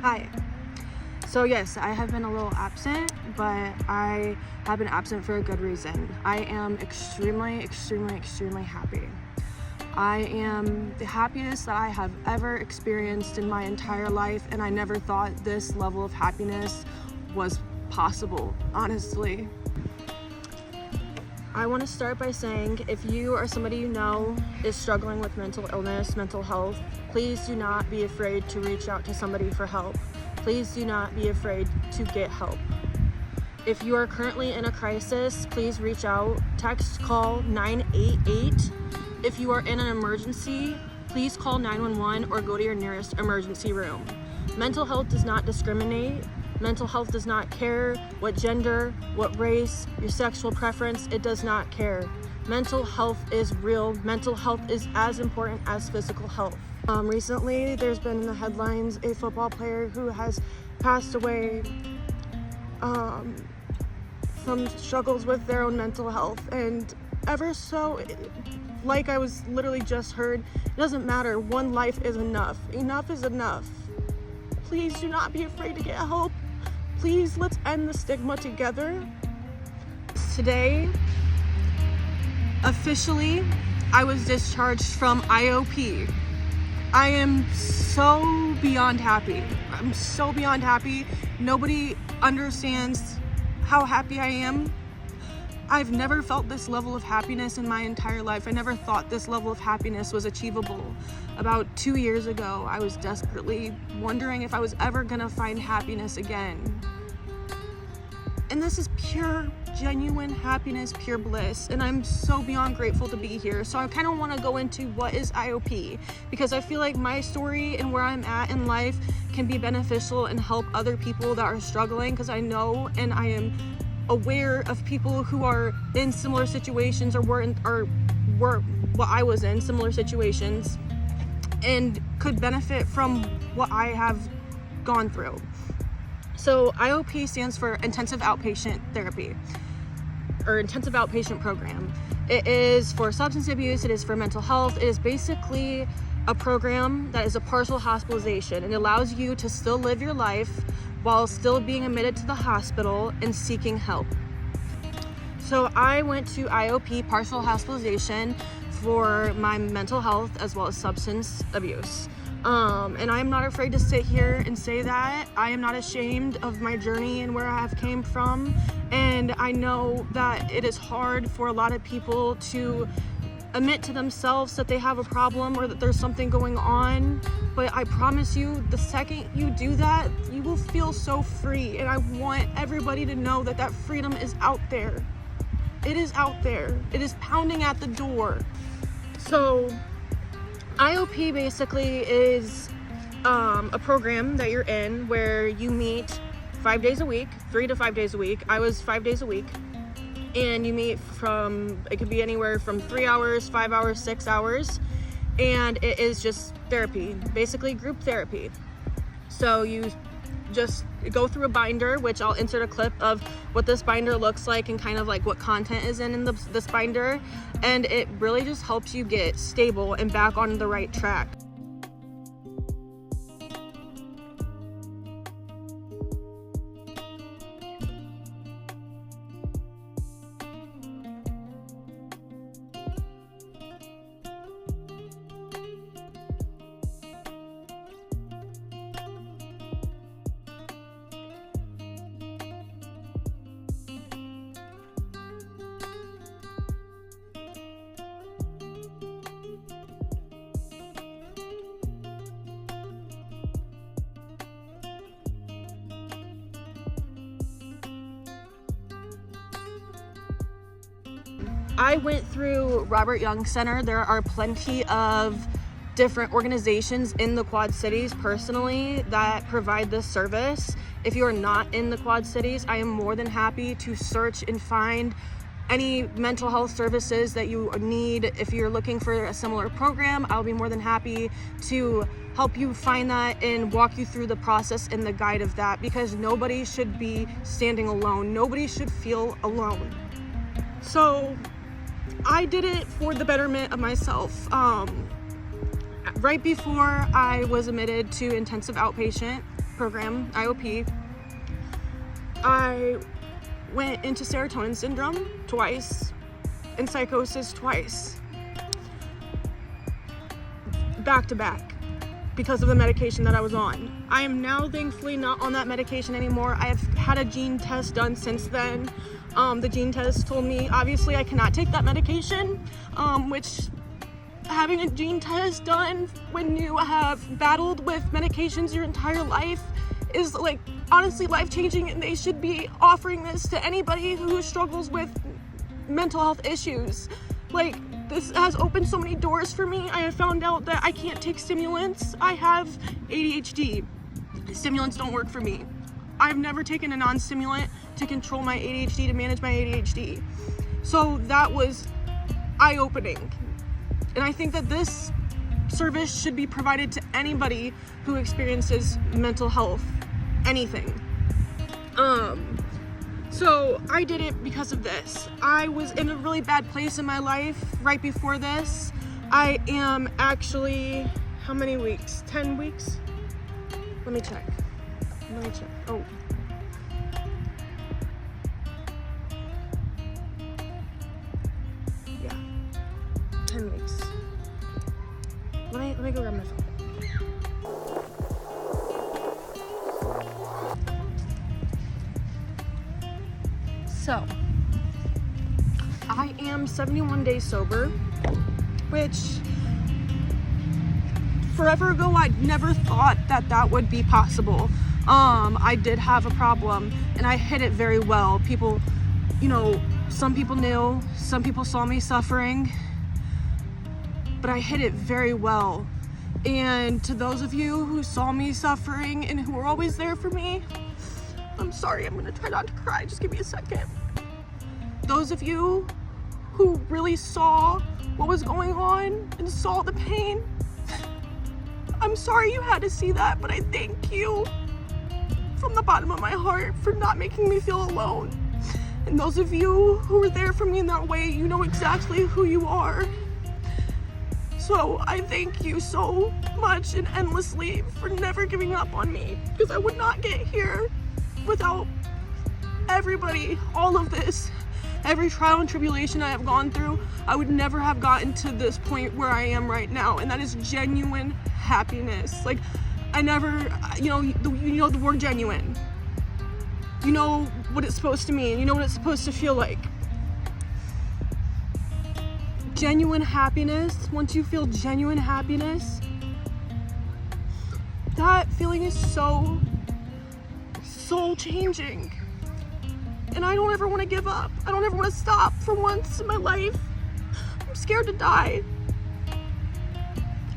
Hi. So yes, I have been a little absent, but I have been absent for a good reason. I am extremely happy. I am the happiest that I have ever experienced in my entire life, and I never thought this level of happiness was possible, honestly. I want to start by saying, if you or somebody you know is struggling with mental illness, mental health, please do not be afraid to reach out to somebody for help. Please do not be afraid to get help. If you are currently in a crisis, please reach out, text, call 988. If you are in an emergency, please call 911 or go to your nearest emergency room. Mental health does not discriminate. Mental health does not care what gender, what race, your sexual preference, it does not care. Mental health is real. Mental health is as important as physical health. Recently, there's been in the headlines a football player who has passed away from struggles with their own mental health. And like I was literally just heard, it doesn't matter. One life is enough. Enough is enough. Please do not be afraid to get help. Please, let's end the stigma together. Today, officially, I was discharged from IOP. I am so beyond happy. I'm so beyond happy. Nobody understands how happy I am. I've never felt this level of happiness in my entire life. I never thought this level of happiness was achievable. About 2 years ago, I was desperately wondering if I was ever gonna find happiness again. And this is pure, genuine happiness, pure bliss. And I'm so beyond grateful to be here. So I kind of want to go into what is IOP, because I feel like my story and where I'm at in life can be beneficial and help other people that are struggling, because I know and I am aware of people who are in similar situations or were what I was in, similar situations, and could benefit from what I have gone through. So IOP stands for Intensive Outpatient Therapy, or Intensive Outpatient Program. It is for substance abuse, it is for mental health. It is basically a program that is a partial hospitalization. It allows you to still live your life while still being admitted to the hospital and seeking help. So I went to IOP, partial hospitalization, for my mental health as well as substance abuse. And I'm not afraid to sit here and say that. I am not ashamed of my journey and where I have came from. And I know that it is hard for a lot of people to admit to themselves that they have a problem or that there's something going on. But I promise you, the second you do that, you will feel so free. And I want everybody to know that that freedom is out there. It is out there. It is pounding at the door. So IOP basically is a program that you're in where you meet 5 days a week, 3 to 5 days a week. I was 5 days a week. And you meet it could be anywhere from 3 hours, 5 hours, 6 hours. And it is just therapy, basically group therapy. So you just go through a binder, which I'll insert a clip of what this binder looks like and kind of like what content is in this binder. And it really just helps you get stable and back on the right track. I went through Robert Young Center. There are plenty of different organizations in the Quad Cities personally that provide this service. If you are not in the Quad Cities, I am more than happy to search and find any mental health services that you need. If you're looking for a similar program, I'll be more than happy to help you find that and walk you through the process and the guide of that, because nobody should be standing alone. Nobody should feel alone. So I did it for the betterment of myself. Right before I was admitted to intensive outpatient, program, IOP, I went into serotonin syndrome twice and psychosis twice, back to back, because of the medication that I was on. I am now thankfully not on that medication anymore. I have had a gene test done since then. The gene test told me obviously I cannot take that medication, which having a gene test done when you have battled with medications your entire life is like honestly life-changing, and they should be offering this to anybody who struggles with mental health issues. Like, this has opened so many doors for me. I have found out that I can't take stimulants. I have ADHD. Stimulants don't work for me. I've never taken a non-stimulant to control my ADHD, to manage my ADHD. So that was eye-opening. And I think that this service should be provided to anybody who experiences mental health, anything. So I did it because of this. I was in a really bad place in my life right before this. I am actually, how many weeks? 10 weeks? Let me check. Oh. Yeah. 10 weeks. Let me go grab my phone. So, I am 71 days sober, which forever ago I never thought that that would be possible. I did have a problem and I hid it very well. People, some people knew, some people saw me suffering, but I hid it very well. And to those of you who saw me suffering and who were always there for me, I'm sorry, I'm gonna try not to cry, just give me a second. Those of you who really saw what was going on and saw the pain, I'm sorry you had to see that, but I thank you from the bottom of my heart for not making me feel alone. And those of you who were there for me in that way, you know exactly who you are. So I thank you so much and endlessly for never giving up on me, because I would not get here without everybody, all of this, every trial and tribulation I have gone through. I would never have gotten to this point where I am right now, and that is genuine happiness. Like, I never, you know the word genuine. You know what it's supposed to mean. You know what it's supposed to feel like. Genuine happiness, once you feel genuine happiness, that feeling is so soul changing. And I don't ever want to give up. I don't ever want to stop for once in my life. I'm scared to die.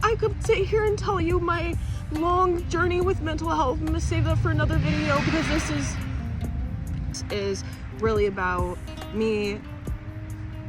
I could sit here and tell you my long journey with mental health. I'm gonna save that for another video, because this is really about me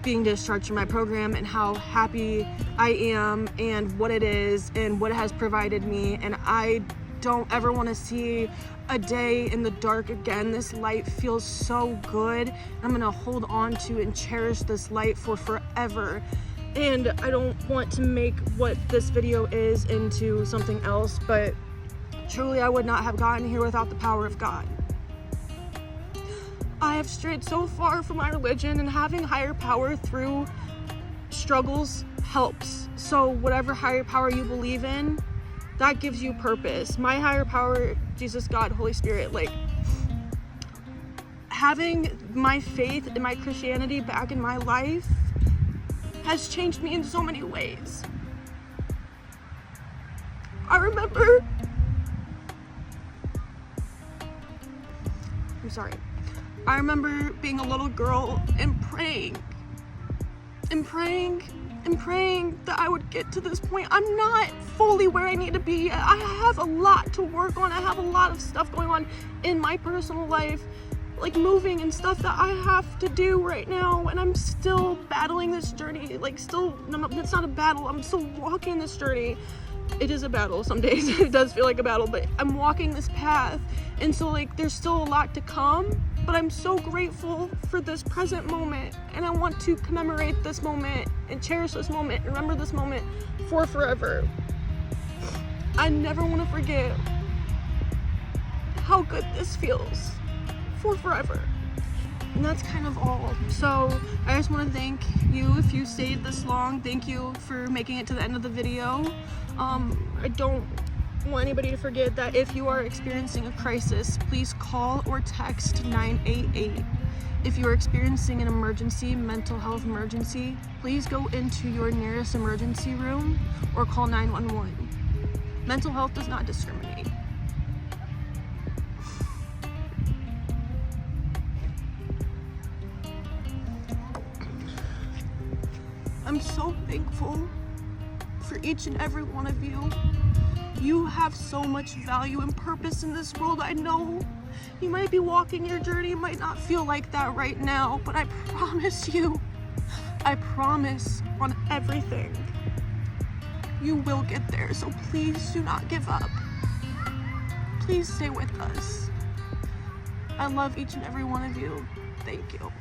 being discharged from my program and how happy I am and what it is and what it has provided me. And I don't ever want to see a day in the dark again. This light feels so good. I'm gonna hold on to and cherish this light for forever. And I don't want to make what this video is into something else, but truly I would not have gotten here without the power of God. I have strayed so far from my religion, and having higher power through struggles helps. So whatever higher power you believe in, that gives you purpose. My higher power, Jesus, God, Holy Spirit, like, having my faith and my Christianity back in my life has changed me in so many ways. I remember, I remember being a little girl and praying that I would get to this point. I'm not fully where I need to be. I have a lot to work on. I have a lot of stuff going on in my personal life, like moving and stuff that I have to do right now, and I'm still battling this journey. Like, it's not a battle, I'm still walking this journey. It is a battle some days. It does feel like a battle, but I'm walking this path, and so like there's still a lot to come, but I'm so grateful for this present moment, and I want to commemorate this moment and cherish this moment, remember this moment for forever. I never want to forget how good this feels for forever. And that's kind of all. So I just want to thank you if you stayed this long. Thank you for making it to the end of the video. I don't want anybody to forget that if you are experiencing a crisis, please call or text 988. If you are experiencing an emergency, mental health emergency, please go into your nearest emergency room or call 911. Mental health does not discriminate. I'm so thankful for each and every one of you. You have so much value and purpose in this world. I know you might be walking your journey, it might not feel like that right now, but I promise you, I promise on everything, you will get there. So please do not give up. Please stay with us. I love each and every one of you. Thank you.